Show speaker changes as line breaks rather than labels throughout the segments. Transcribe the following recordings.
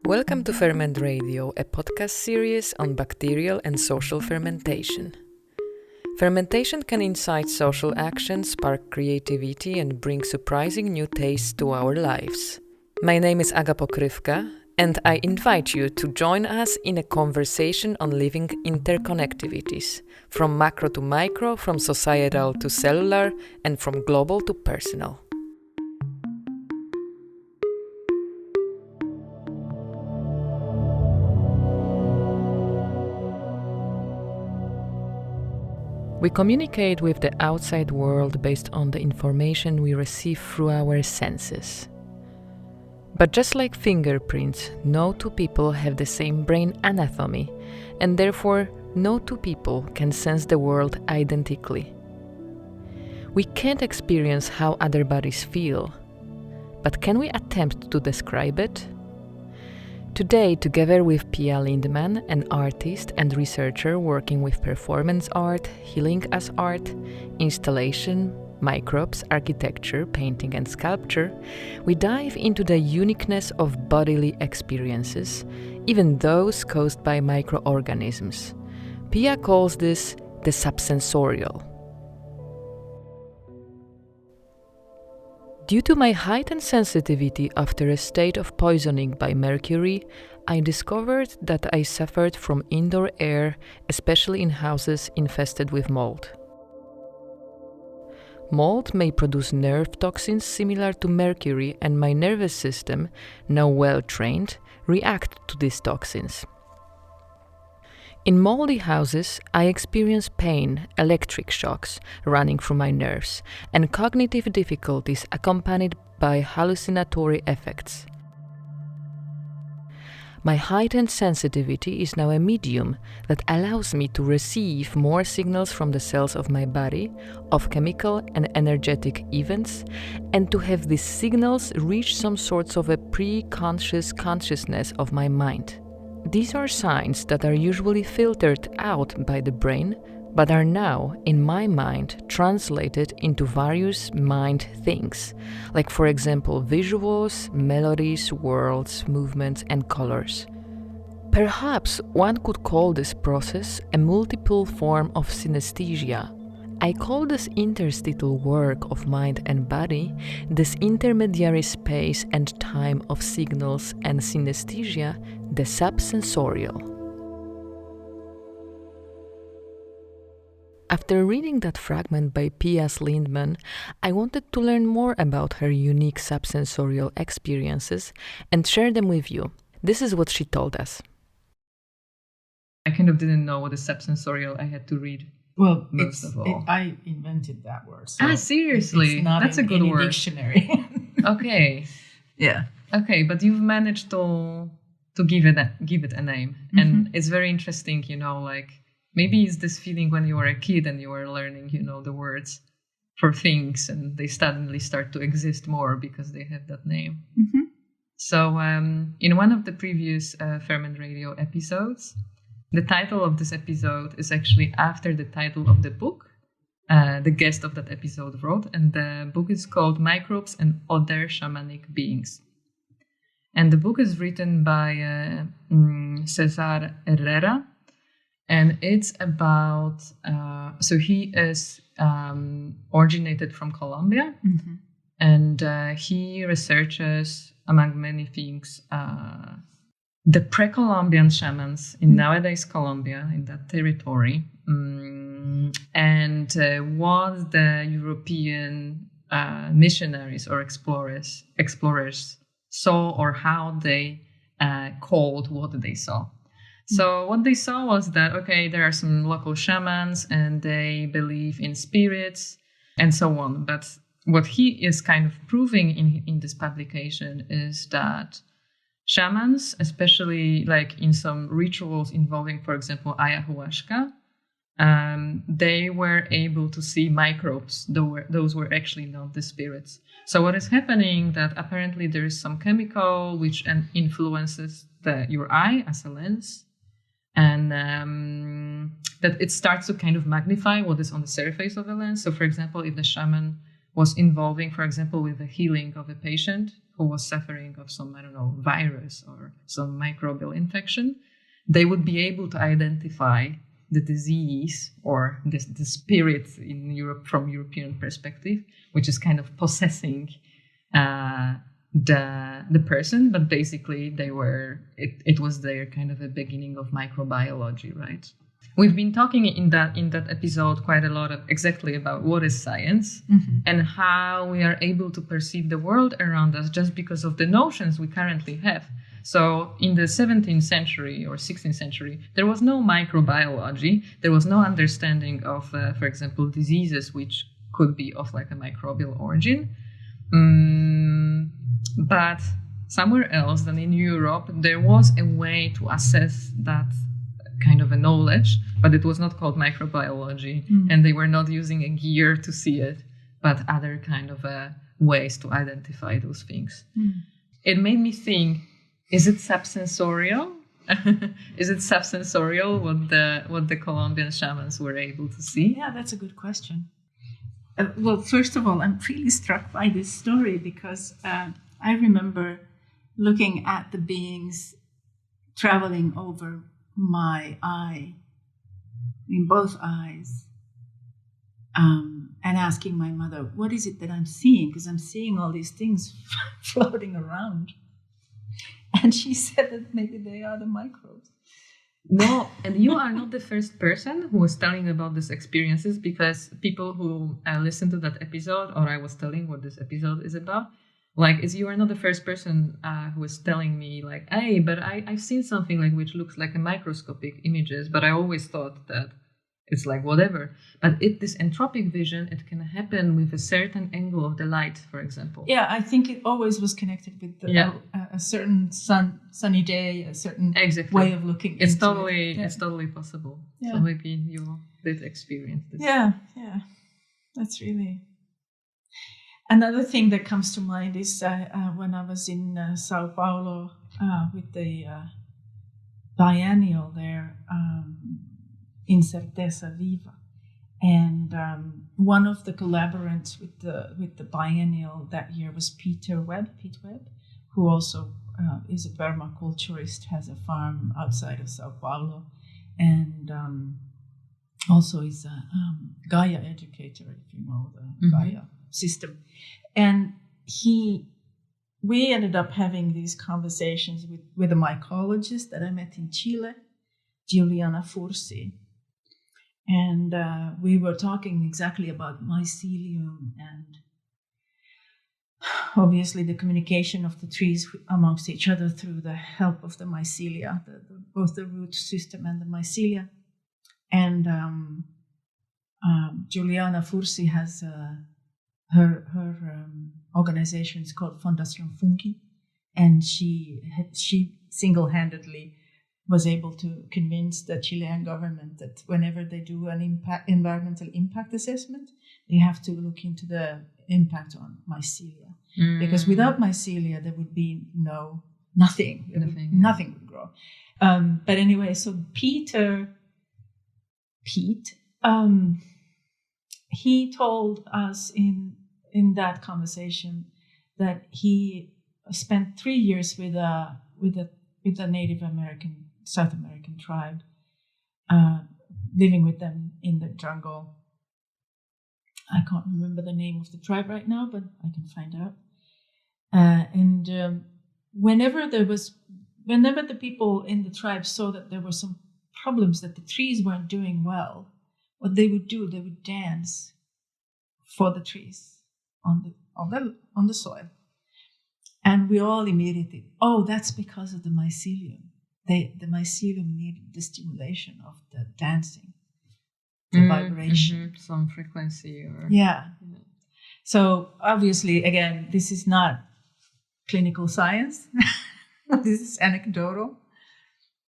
Welcome to Ferment Radio, a podcast series on bacterial and social fermentation. Fermentation can incite social action, spark creativity, and bring surprising new tastes to our lives. My name is Aga Pokrywka, and I invite you to join us in a conversation on living interconnectivities, from macro to micro, from societal to cellular, and from global to personal. We communicate with the outside world based on the information we receive through our senses. But just like fingerprints, no two people have the same brain anatomy, and therefore no two people can sense the world identically. We can't experience how other bodies feel, but can we attempt to describe it? Today, together with Pia Lindman, an artist and researcher working with performance art, healing as art, installation, microbes, architecture, painting and sculpture, we dive into the uniqueness of bodily experiences, even those caused by microorganisms. Pia calls this the subsensorial. Due to my heightened sensitivity after a state of poisoning by mercury, I discovered that I suffered from indoor air, especially in houses infested with mold. Mold may produce nerve toxins similar to mercury, and my nervous system, now well trained, react to these toxins. In moldy houses, I experience pain, electric shocks running through my nerves, and cognitive difficulties accompanied by hallucinatory effects. My heightened sensitivity is now a medium that allows me to receive more signals from the cells of my body, of chemical and energetic events, and to have these signals reach some sorts of a pre-conscious consciousness of my mind. These are signs that are usually filtered out by the brain, but are now, in my mind, translated into various mind things, like for example visuals, melodies, worlds, movements and colors. Perhaps one could call this process a multiple form of synesthesia. I call this interstitial work of mind and body, this intermediary space and time of signals and synesthesia, the subsensorial. After reading that fragment by Pia Lindman, I wanted to learn more about her unique subsensorial experiences and share them with you. This is what she told us. I kind of didn't know what a subsensorial I had to read.
Well,
I
invented that word. So
seriously?
It's not
That's
in
a good
any
word.
Dictionary.
Okay.
Yeah.
Okay, but you've managed to give it a name,
Mm-hmm.
and it's very interesting. Like maybe it's this feeling when you were a kid and you were learning, the words for things, and they suddenly start to exist more because they have that name.
Mm-hmm.
So, in one of the previous Ferment Radio episodes. The title of this episode is actually after the title of the book the guest of that episode wrote, and the book is called Microbes and Other Shamanic Beings. And the book is written by Cesar Herrera, and it's about, so he is originated from Colombia,
Mm-hmm.
and he researches, among many things, the pre-Columbian shamans in nowadays Colombia, in that territory, and what the European missionaries or explorers saw, or how they called what they saw. So what they saw was that, okay, there are some local shamans and they believe in spirits and so on. But what he is kind of proving in this publication is that shamans, especially like in some rituals involving, for example, ayahuasca, they were able to see microbes. Those were actually not the spirits. So what is happening that apparently there is some chemical which influences your eye as a lens, and that it starts to kind of magnify what is on the surface of the lens. So for example, if the shaman was involving, for example, with the healing of a patient who was suffering of some, I don't know, virus or some microbial infection, they would be able to identify the disease or the spirit in Europe from European perspective, which is kind of possessing the person, but basically it was their kind of a beginning of microbiology, right? We've been talking in that episode quite a lot exactly about what is science and how we are able to perceive the world around us just because of the notions we currently have. So in the 17th century or 16th century, there was no microbiology. There was no understanding of, for example, diseases which could be of like a microbial origin. But somewhere else than in Europe, there was a way to assess that kind of a knowledge, but it was not called microbiology, and they were not using a gear to see it, but other kind of ways to identify those things. It made me think, is it subsensorial? Is it subsensorial what the Colombian shamans were able to see?
Yeah, that's a good question. Well, first of all, I'm really struck by this story because I remember looking at the beings traveling over my eye, in both eyes, and asking my mother, what is it that I'm seeing? Because I'm seeing all these things floating around. And she said that maybe they are the microbes.
No, and you are not the first person who was telling about these experiences, because people who listened to that episode, or I was telling what this episode is about, you are not the first person who is telling me like, hey, but I've seen something like which looks like a microscopic images, but I always thought that it's like whatever. But this entropic vision, it can happen with a certain angle of the light, for example.
Yeah, I think it always was connected with a certain sunny day, a certain way of looking.
It's totally possible. Yeah. So maybe you did experience this.
Yeah, that's really. Another thing that comes to mind is when I was in Sao Paulo with the biennial there. Incerteza Viva, and one of the collaborants with the biennial that year was Pete Webb, who also is a permaculturist, has a farm outside of Sao Paulo, and also is a Gaia educator, if you know the Gaia system. And we ended up having these conversations with a mycologist that I met in Chile, Juliana Fursi. And we were talking exactly about mycelium and obviously the communication of the trees amongst each other through the help of the mycelia, both the root system and the mycelia. And Juliana Fursi has her organization is called Fundación Fungi, and she single-handedly was able to convince the Chilean government that whenever they do an environmental impact assessment, they have to look into the impact on mycelia. Because without mycelia, there would be nothing. Nothing would grow. But anyway, so Pete, he told us in that conversation that he spent 3 years with a Native American, South American tribe, living with them in the jungle. I can't remember the name of the tribe right now, but I can find out. And whenever the people in the tribe saw that there were some problems, that the trees weren't doing well, what they would do, they would dance for the trees on the soil. And we all immediately, that's because of the mycelium. The mycelium needed the stimulation of the dancing, the vibration.
Some frequency.
Yeah. So obviously, again, this is not clinical science. This is anecdotal.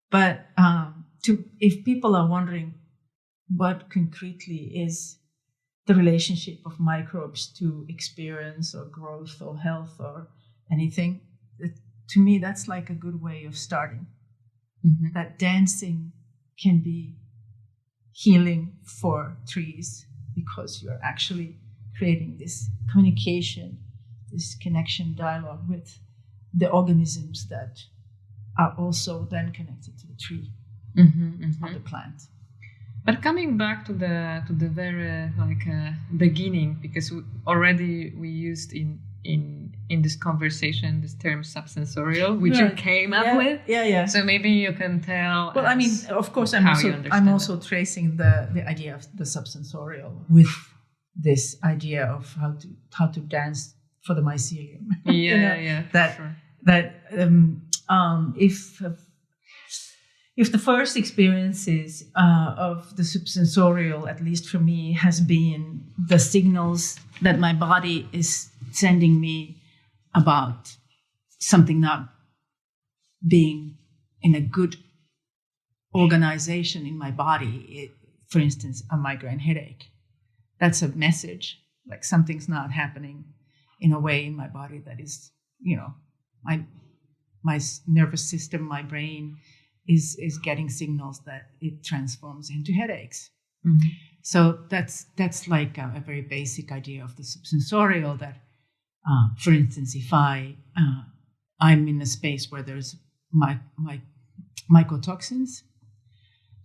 But if people are wondering what concretely is the relationship of microbes to experience or growth or health or anything, to me, that's like a good way of starting. That dancing can be healing for trees because you're actually creating this communication, this connection, dialogue with the organisms that are also then connected to the tree or the plant.
But coming back to the very beginning, because we used in this conversation this term subsensorial, which you came up with.
Yeah.
So maybe you can tell.
Well, I mean, of course, I'm also tracing the idea of the subsensorial with this idea of how to dance for the mycelium.
Yeah,
If the first experiences of the subsensorial, at least for me, has been the signals that my body is sending me about something not being in a good organization in my body, for instance, a migraine headache. That's a message, like something's not happening in a way in my body that is, my nervous system, my brain is getting signals that it transforms into headaches.
Mm-hmm.
So that's like a very basic idea of the subsensorial that, for instance, if I'm in a space where there's mycotoxins,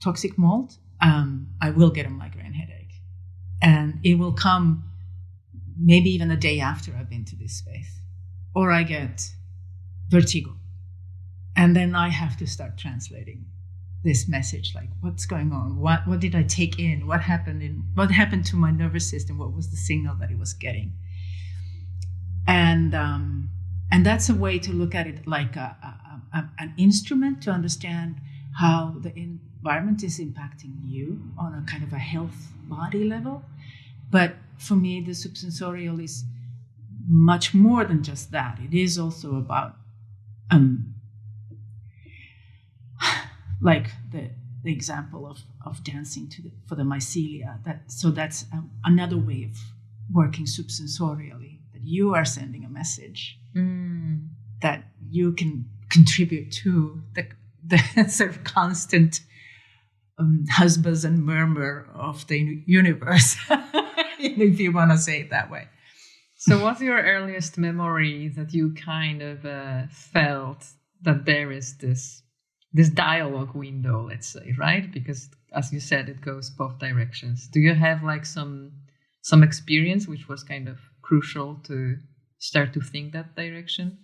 toxic mold, I will get a migraine headache. And it will come maybe even a day after I've been to this space. Or I get vertigo. And then I have to start translating this message, like what's going on? What did I take in? What happened to my nervous system? What was the signal that it was getting? And that's a way to look at it like an instrument to understand how the environment is impacting you on a kind of a health body level. But for me, the subsensorial is much more than just that. It is also about like the example of dancing for the mycelia. That's another way of working subsensorially, that you are sending a message that you can contribute to the sort of constant husbuzz and murmur of the universe, if you want to say it that way.
So what's your earliest memory that you kind of felt that there is this dialogue window, let's say, right? Because as you said, it goes both directions. Do you have like some experience which was kind of crucial to start to think that direction?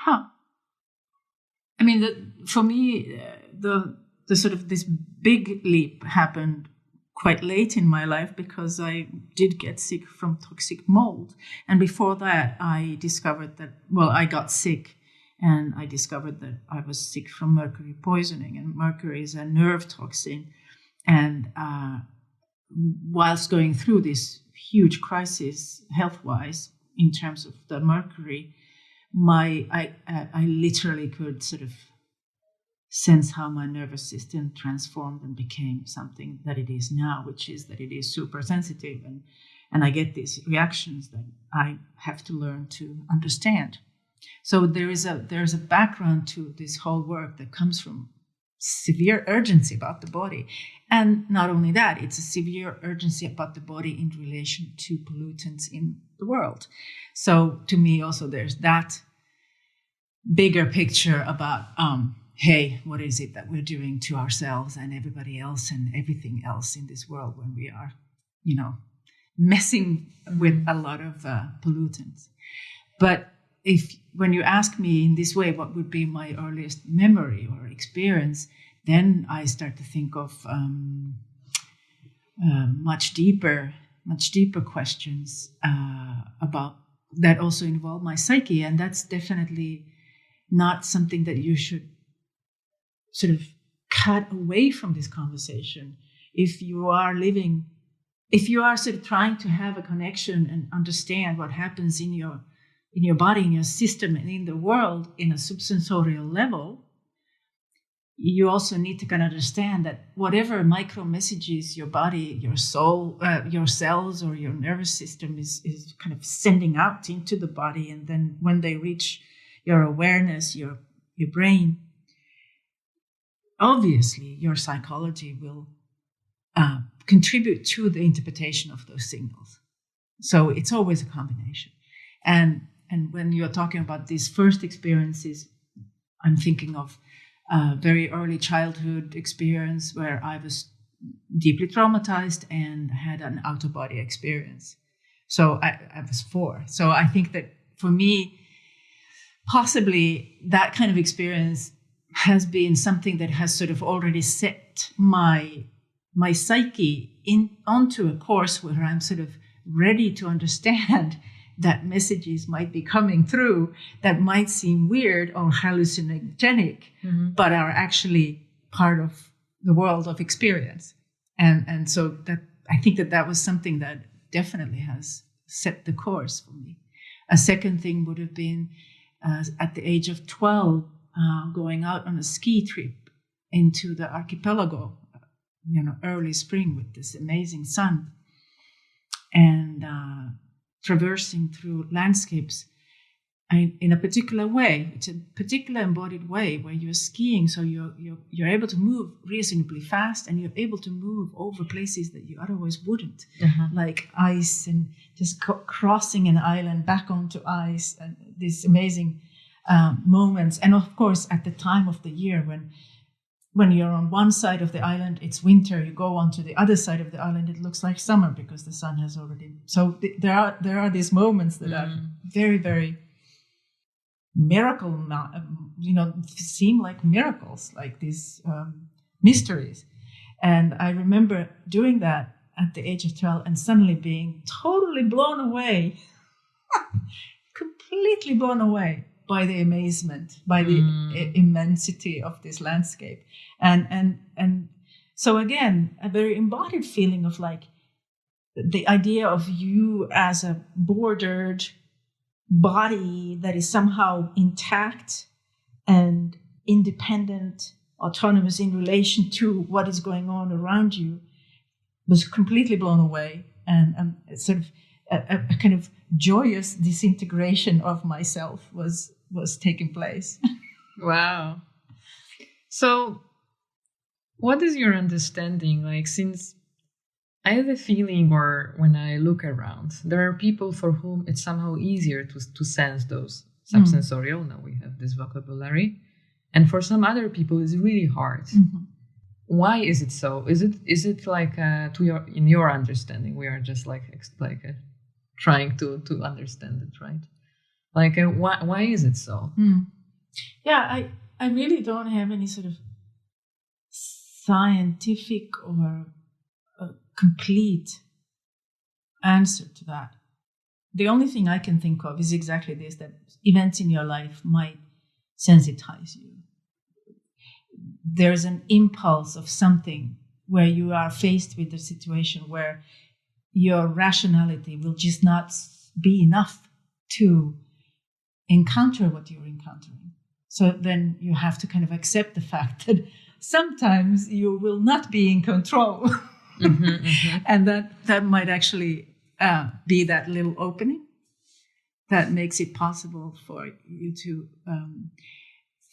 I mean, for me, the sort of this big leap happened quite late in my life because I did get sick from toxic mold. And before that, I discovered that, I got sick and I discovered that I was sick from mercury poisoning. And mercury is a nerve toxin. And whilst going through this huge crisis health-wise in terms of the mercury, I literally could sort of sense how my nervous system transformed and became something that it is now, which is that it is super sensitive, and I get these reactions that I have to learn to understand. So there is a background to this whole work that comes from severe urgency about the body. And not only that, it's a severe urgency about the body in relation to pollutants in the world. So to me also there's that bigger picture about, hey, what is it that we're doing to ourselves and everybody else and everything else in this world when we are, messing with a lot of pollutants. But when you ask me in this way, what would be my earliest memory or experience, then I start to think of much deeper questions about that also involve my psyche. And that's definitely not something that you should sort of cut away from this conversation. If you are sort of trying to have a connection and understand what happens in your body, in your system, and in the world in a subsensorial level, you also need to kind of understand that whatever micro messages your body, your soul, your cells, or your nervous system is kind of sending out into the body, and then when they reach your awareness, your brain, obviously your psychology will contribute to the interpretation of those signals. So it's always a combination. And when you're talking about these first experiences, I'm thinking of a very early childhood experience where I was deeply traumatized and had an out-of-body experience. So I was 4. So I think that for me, possibly that kind of experience has been something that has sort of already set my psyche onto a course where I'm sort of ready to understand that messages might be coming through that might seem weird or hallucinogenic, but are actually part of the world of experience. And so that I think that was something that definitely has set the course for me. A second thing would have been at the age of 12, going out on a ski trip into the archipelago, early spring with this amazing sun, and traversing through landscapes in a particular way. It's a particular embodied way where you're skiing, so you're able to move reasonably fast, and you're able to move over places that you otherwise wouldn't, like ice, and just crossing an island back onto ice, and these amazing moments. And of course, at the time of the year when you're on one side of the island, it's winter. You go on to the other side of the island, it looks like summer because the sun has already. So there are these moments that are very, very miracle, seem like miracles, like these mysteries. And I remember doing that at the age of 12 and suddenly being totally blown away, completely blown away by the amazement, by the immensity of this landscape. And so again, a very embodied feeling of like the idea of you as a bordered body that is somehow intact and independent, autonomous in relation to what is going on around you, was completely blown away. And sort of a kind of joyous disintegration of myself was taking place.
Wow. So what is your understanding? Like, since I have a feeling, or when I look around, there are people for whom it's somehow easier to sense those subsensorial. Now we have this vocabulary. And for some other people, it's really hard. Why is it so? Is it like in your understanding, we are just like trying to understand it, right? Like why is it so?
Yeah, I really don't have any sort of scientific or complete answer to that. The only thing I can think of is exactly this, that events in your life might sensitize you. There's an impulse of something where you are faced with a situation where your rationality will just not be enough to encounter what you're encountering. So then you have to kind of accept the fact that sometimes you will not be in control. And that might actually be that little opening that makes it possible for you to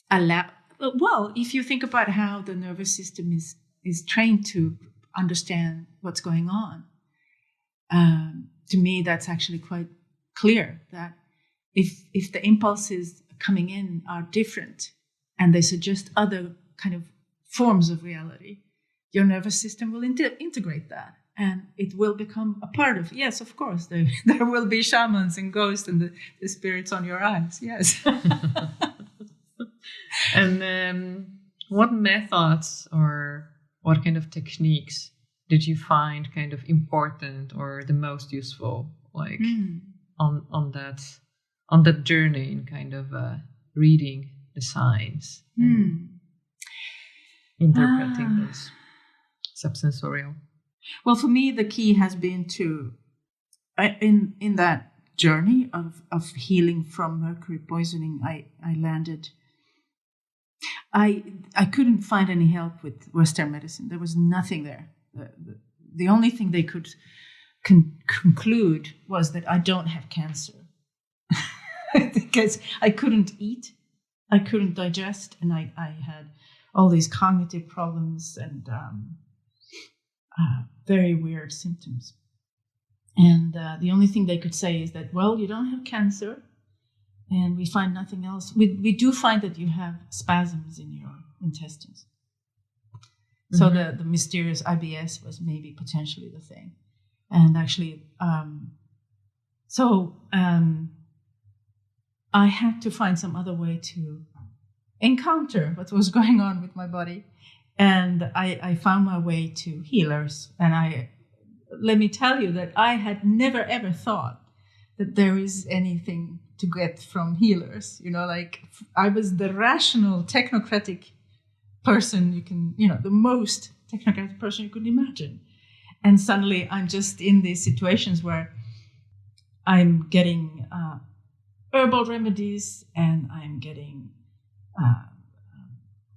allow. Well, if you think about how the nervous system is trained to understand what's going on, to me, that's actually quite clear that if the impulses coming in are different and they suggest other kind of forms of reality, your nervous system will integrate that, and it will become a part of. Yes, of course, there will be shamans and ghosts and the spirits on your eyes. Yes.
And what methods or what kind of techniques did you find kind of important or the most useful, like on that journey in kind of reading the signs, and interpreting those subsensorial?
Well, for me, the key has been to in that journey of healing from mercury poisoning. I landed. I couldn't find any help with Western medicine. There was nothing there. The only thing they could conclude was that I don't have cancer. Because I couldn't eat, I couldn't digest, and I had all these cognitive problems, and very weird symptoms. And the only thing they could say is that, well, you don't have cancer, and we find nothing else. We do find that you have spasms in your intestines. So the mysterious IBS was maybe potentially the thing. And actually, I had to find some other way to encounter what was going on with my body. And I found my way to healers. And let me tell you that I had never, ever thought that there is anything to get from healers. Like I was the rational, technocratic person the most technocratic person you could imagine. And suddenly I'm just in these situations where I'm getting herbal remedies and I'm getting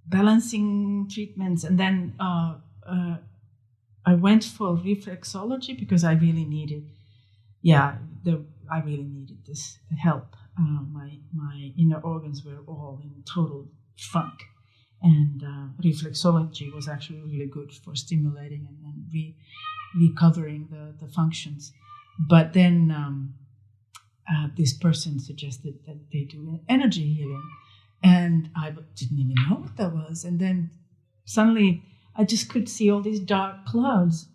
balancing treatments. And then I went for reflexology because I really needed, I really needed this help. My inner organs were all in total funk. And reflexology was actually really good for stimulating and recovering the functions. But then this person suggested that they do energy healing. And I didn't even know what that was. And then suddenly I just could see all these dark clouds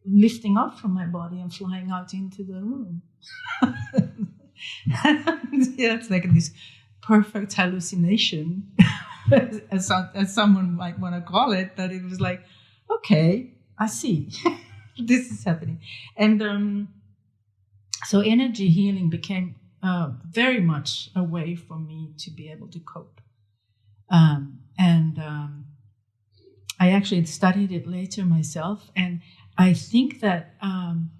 lifting up from my body and flying out into the room. It's like this perfect hallucination. As someone might want to call it, that it was like, okay, I see, this is happening. And so energy healing became very much a way for me to be able to cope. I actually studied it later myself, and I think that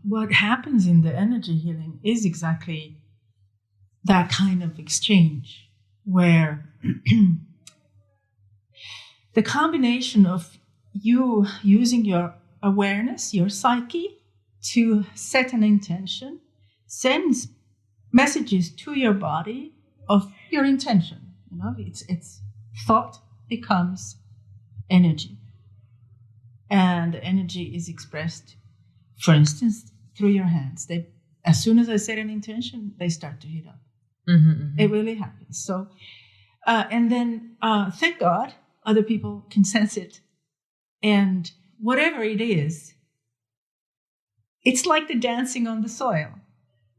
what happens in the energy healing is exactly that kind of exchange where the combination of you using your awareness, your psyche, to set an intention, sends messages to your body of your intention. It's thought becomes energy. And energy is expressed, for instance, through your hands. As soon as I set an intention, they start to heat up. It really happens. So, and then thank God, other people can sense it. And whatever it is, it's like the dancing on the soil.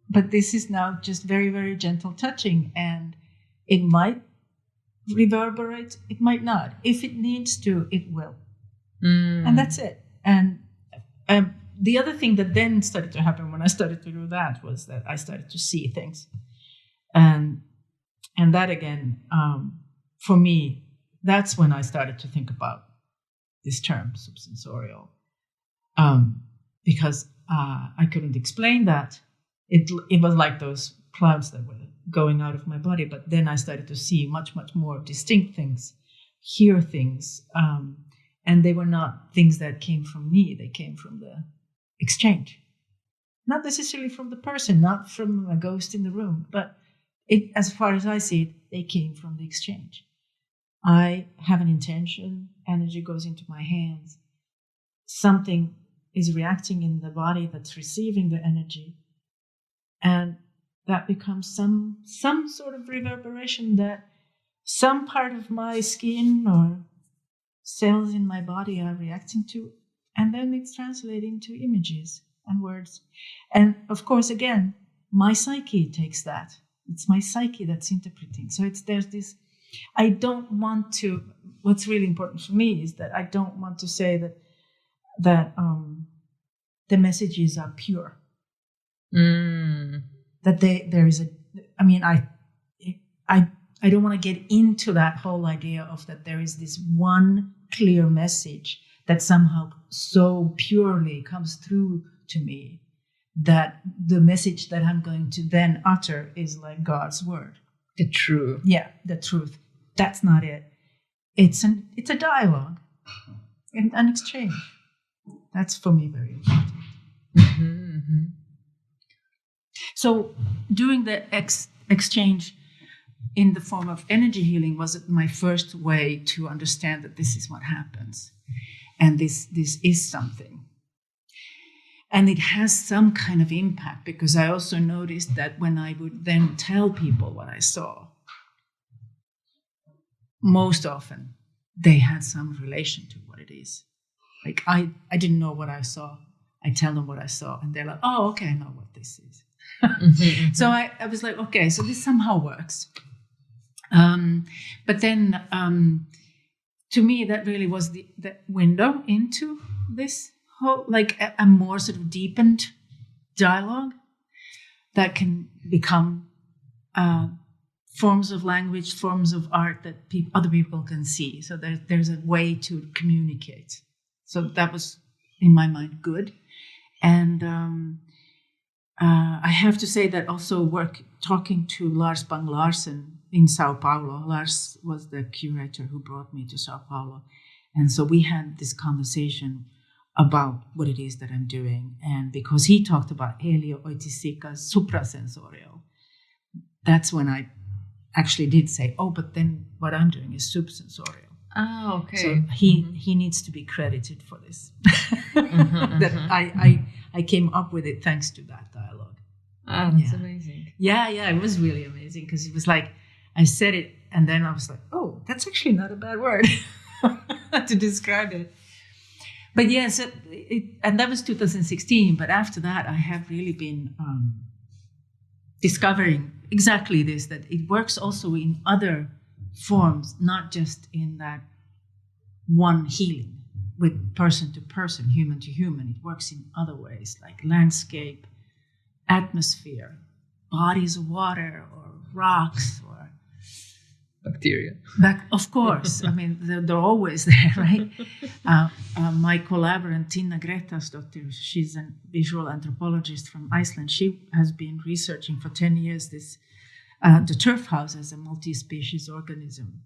But this is now just very, very gentle touching. And it might reverberate, it might not. If it needs to, it will. And that's it. And the other thing that then started to happen when I started to do that was that I started to see things. And that again, for me, that's when I started to think about this term, subsensorial, because I couldn't explain that. It was like those clouds that were going out of my body, but then I started to see much, much more distinct things, hear things, and they were not things that came from me. They came from the exchange, not necessarily from the person, not from a ghost in the room, but as far as I see it, they came from the exchange. I have an intention, energy goes into my hands, something is reacting in the body that's receiving the energy, and that becomes some sort of reverberation that some part of my skin or cells in my body are reacting to, and then it's translating to images and words. And of course, again, my psyche takes that. It's my psyche that's interpreting. So there's this, I don't want to, what's really important for me is that I don't want to say that the messages are pure. That there is I don't want to get into that whole idea of that there is this one clear message that somehow so purely comes through to me that the message that I'm going to then utter is like God's word.
The truth.
Yeah, the truth. That's not it. It's a dialogue, an exchange. That's for me very important. So doing the exchange in the form of energy healing was my first way to understand that this is what happens. And this is something And it has some kind of impact, because I also noticed that when I would then tell people what I saw, most often they had some relation to what it is. Like I didn't know what I saw. I tell them what I saw, and they're like, oh, okay, I know what this is. So I was like, okay, so this somehow works. But then to me, that really was the window into this whole, like a more sort of deepened dialogue that can become forms of language, forms of art that other people can see. So there's a way to communicate. So that was, in my mind, good. And I have to say that also talking to Lars Bang Larsen in Sao Paulo. Lars was the curator who brought me to Sao Paulo. And so we had this conversation about what it is that I'm doing. And because he talked about helioitisika suprasensorial, that's when I actually did say, oh, but then what I'm doing is subsensorial.
Ah, okay.
So he needs to be credited for this. That I came up with it thanks to that dialogue.
Ah, that's amazing.
Yeah, it was really amazing, because it was like, I said it and then I was like, oh, that's actually not a bad word to describe it. But yes, and that was 2016. But after that, I have really been discovering exactly this, that it works also in other forms, not just in that one healing with person to person, human to human. It works in other ways, like landscape, atmosphere, bodies of water, or rocks, or
bacteria.
Of course. I mean, they're always there, right? My collaborator, Tina Gretasdottir, she's a visual anthropologist from Iceland. She has been researching for 10 years the turf house as a multi-species organism.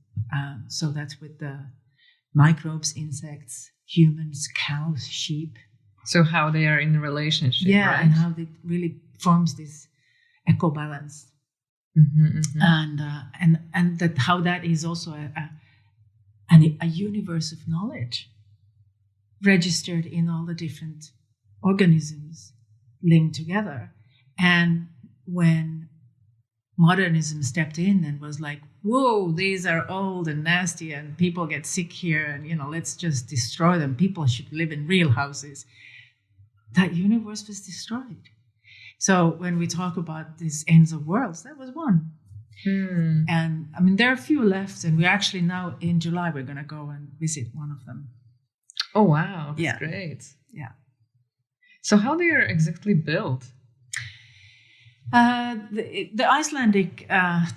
So that's with the microbes, insects, humans, cows, sheep.
So how they are in relationship, right?
And how it really forms this eco-balance. And that how that is also a universe of knowledge registered in all the different organisms linked together. And when modernism stepped in and was like, whoa, these are old and nasty and people get sick here, and let's just destroy them. People should live in real houses. That universe was destroyed. So when we talk about these ends of worlds, that was one. And I mean, there are a few left, and we're actually now in July, we're going to go and visit one of them.
Oh, wow. That's great.
Yeah.
So how they are exactly built?
The Icelandic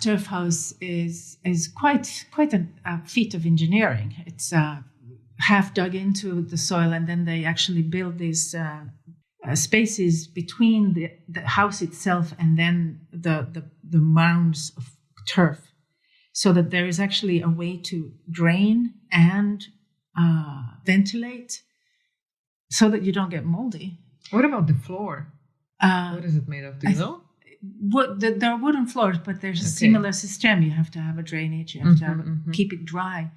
turf house is quite a feat of engineering. It's half dug into the soil, and then they actually build these spaces between the house itself and then the mounds of turf, so that there is actually a way to drain and ventilate, so that you don't get moldy.
What about the floor? What is it made of? Do you know?
There are wooden floors, but there's a similar system. You have to have a drainage. You have to keep it dry.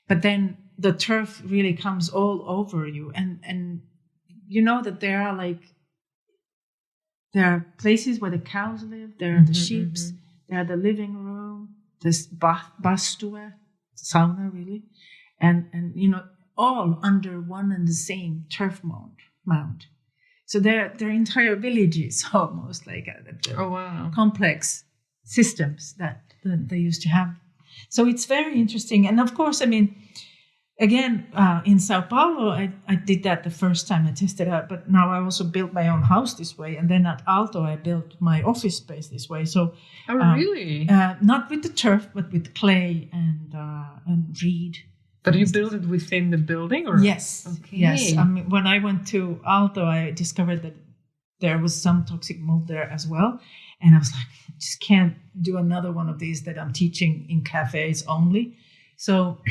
But then the turf really comes all over you, and you know that there are places where the cows live. There are the sheep. There are the living room, this bastue, sauna, really, and all under one and the same turf mound. So their entire villages almost like complex systems that they used to have. So it's very interesting. And of course, I mean, again, in Sao Paulo, I did that the first time I tested out, but now I also built my own house this way. And then at Aalto, I built my office space this way. So,
really?
Not with the turf, but with clay and reed.
But you built it within the building, or?
Yes. Okay. Yes. I mean, when I went to Aalto, I discovered that there was some toxic mold there as well. And I was like, I just can't do another one of these that I'm teaching in cafes only. So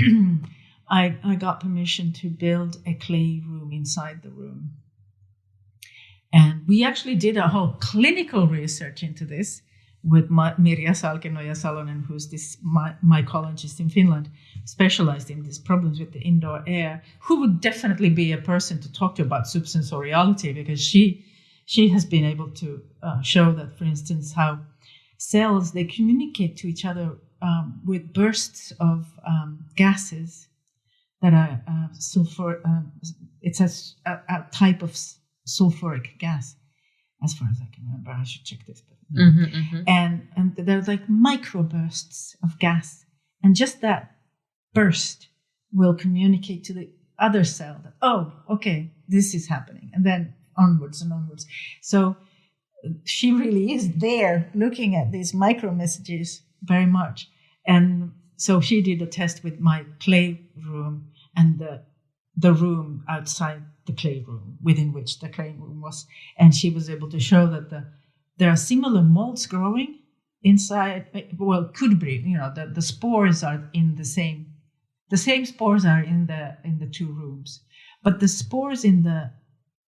I got permission to build a clay room inside the room. And we actually did a whole clinical research into this. with Mirja Salkenoja-Salonen, who's this mycologist in Finland, specialized in these problems with the indoor air, who would definitely be a person to talk to about subsensoriality, because she has been able to show that, for instance, how cells, they communicate to each other with bursts of gases that are sulfur. It's a type of sulfuric gas, as far as I can remember. I should check this. But, And they're like microbursts of gas. And just that burst will communicate to the other cell that, oh, okay, this is happening. And then onwards and onwards. So she really is there looking at these micro messages very much. And so she did a test with my clay room and the room outside the clay room, within which the clay room was. And she was able to show that there are similar molds growing inside. Well, could be, the spores are in the same spores are in the two rooms. But the spores in the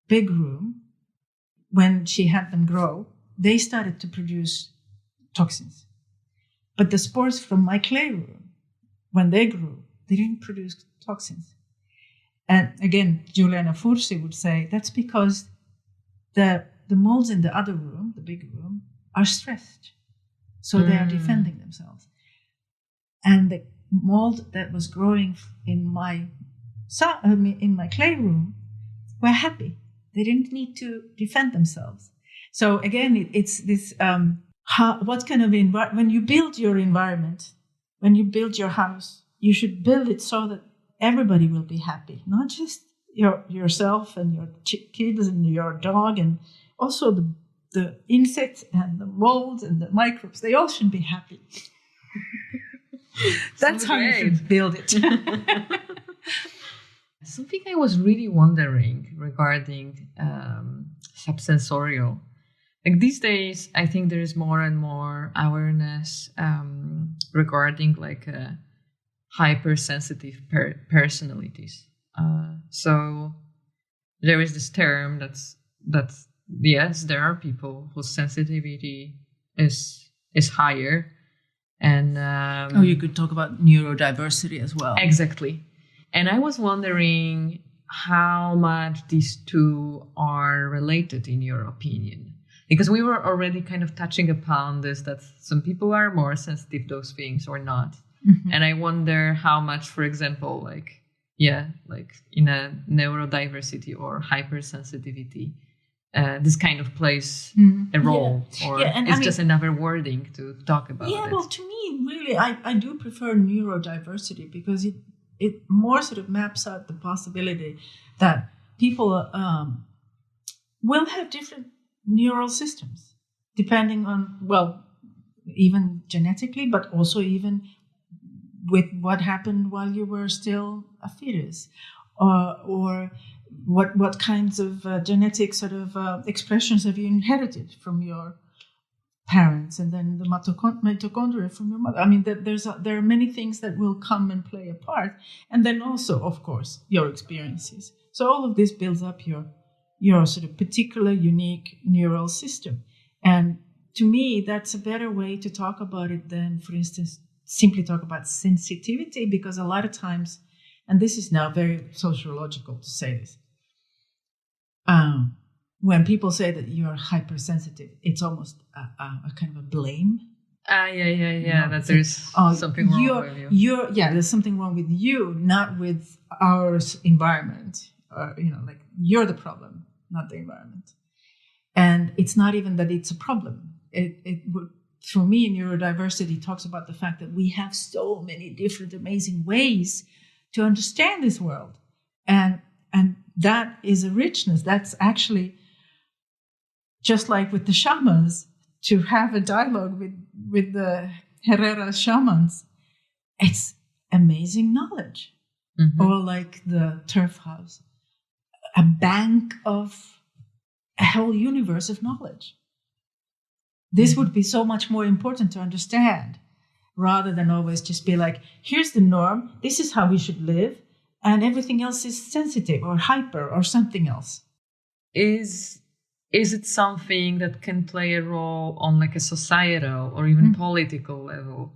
big room, when she had them grow, they started to produce toxins. But the spores from my clay room, when they grew, they didn't produce toxins. And again, Juliana Fursi would say that's because the molds in the other room, the big room, are stressed. So they are defending themselves. And the mold that was growing in my clay room were happy. They didn't need to defend themselves. So again, it's this, what kind of when you build your environment, when you build your house, you should build it so that everybody will be happy, not just yourself and your kids and your dog, and also the insects and the molds and the microbes. They all should be happy. That's how you should build it.
Something I was really wondering regarding subsensorial. Like these days, I think there is more and more awareness regarding like hypersensitive personalities. So there is this term that's yes, there are people whose sensitivity is higher, and
you could talk about neurodiversity as well.
Exactly. And I was wondering how much these two are related in your opinion. Because we were already kind of touching upon this, that some people are more sensitive to those things or not. Mm-hmm. And I wonder how much, for example, like in a neurodiversity or hypersensitivity, this kind of plays a role, or it's just another wording to talk about it.
Yeah, well, to me, really, I do prefer neurodiversity because it more sort of maps out the possibility that people will have different neural systems, depending on, well, even genetically, but also even with what happened while you were still a fetus, or what kinds of genetic sort of expressions have you inherited from your parents, and then the mitochondria from your mother. I mean, there are many things that will come and play a part, and then also, of course, your experiences. So all of this builds up your sort of particular, unique neural system. And to me, that's a better way to talk about it than, for instance, simply talk about sensitivity, because a lot of times, and this is now very sociological to say this, when people say that you're hypersensitive, it's almost a kind of a blame.
That there's something wrong with you.
There's something wrong with you, not with our environment. Like you're the problem, not the environment. And it's not even that it's a problem. It would, for me, neurodiversity talks about the fact that we have so many different, amazing ways to understand this world, and that is a richness. That's actually just like with the shamans, to have a dialogue with the Herrera shamans. It's amazing knowledge. Mm-hmm. Or like the turf house, a bank of a whole universe of knowledge. This would be so much more important to understand, rather than always just be like, here's the norm, this is how we should live, and everything else is sensitive or hyper or something else.
Is is it something that can play a role on like a societal or even political level?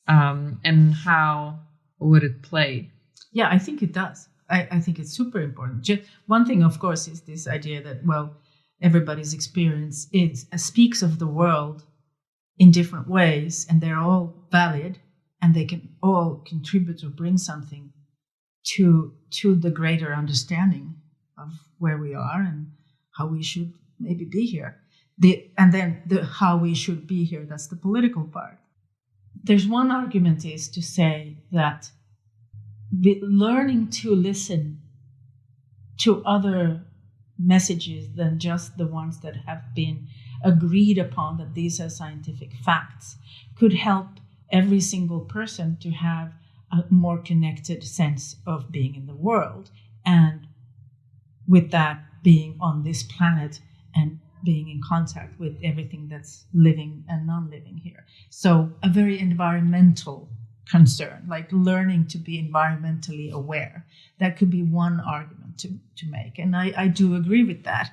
And how would it play?
Yeah, I think it does. I think it's super important. Just one thing, of course, is this idea that, well, everybody's experience speaks of the world in different ways, and they're all valid, and they can all contribute or bring something to the greater understanding of where we are and how we should maybe be here. And then how we should be here, that's the political part. There's one argument is to say that learning to listen to other messages than just the ones that have been agreed upon, that these are scientific facts, could help every single person to have a more connected sense of being in the world, and with that being on this planet and being in contact with everything that's living and non-living here. So a very environmental concern, like learning to be environmentally aware. That could be one argument to make. And I do agree with that.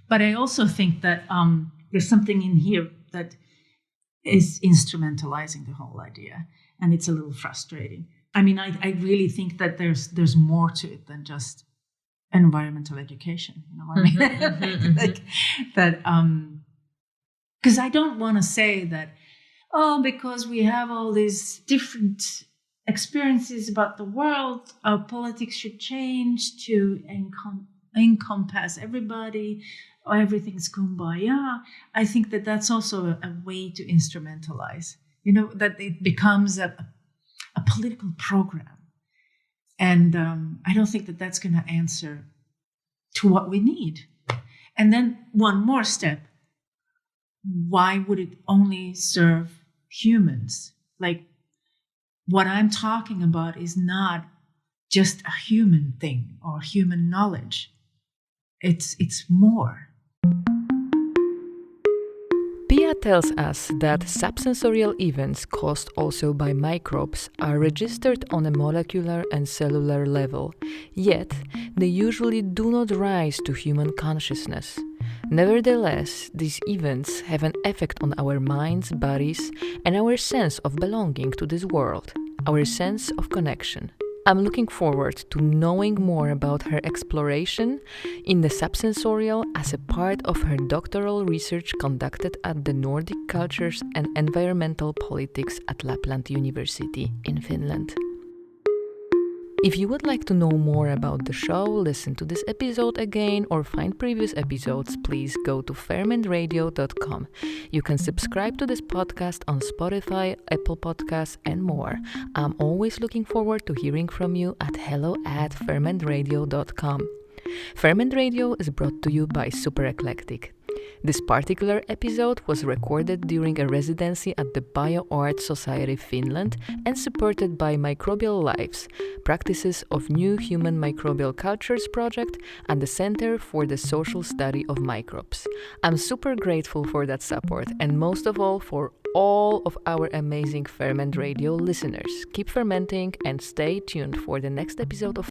But I also think that there's something in here that is instrumentalizing the whole idea. And it's a little frustrating. I mean, I really think that there's more to it than just environmental education. You know what I mean? Like that, because I don't want to say that, because we have all these different experiences about the world, our politics should change to encompass everybody, or everything's kumbaya. I think that that's also a way to instrumentalize, that it becomes a political program. And I don't think that that's going to answer to what we need. And then one more step. Why would it only serve humans? Like, what I'm talking about is not just a human thing or human knowledge. It's more.
Pia tells us that subsensorial events caused also by microbes are registered on a molecular and cellular level, yet they usually do not rise to human consciousness. Nevertheless, these events have an effect on our minds, bodies, and our sense of belonging to this world, our sense of connection. I'm looking forward to knowing more about her exploration in the subsensorial as a part of her doctoral research conducted at the Nordic Cultures and Environmental Politics at Lapland University in Finland. If you would like to know more about the show, listen to this episode again, or find previous episodes, please go to fermentradio.com. You can subscribe to this podcast on Spotify, Apple Podcasts, and more. I'm always looking forward to hearing from you at hello@fermentradio.com. Ferment Radio is brought to you by Super Eclectic. This particular episode was recorded during a residency at the BioArt Society Finland and supported by Microbial Lives, Practices of New Human Microbial Cultures project and the Center for the Social Study of Microbes. I'm super grateful for that support, and most of all for all of our amazing Ferment Radio listeners. Keep fermenting and stay tuned for the next episode of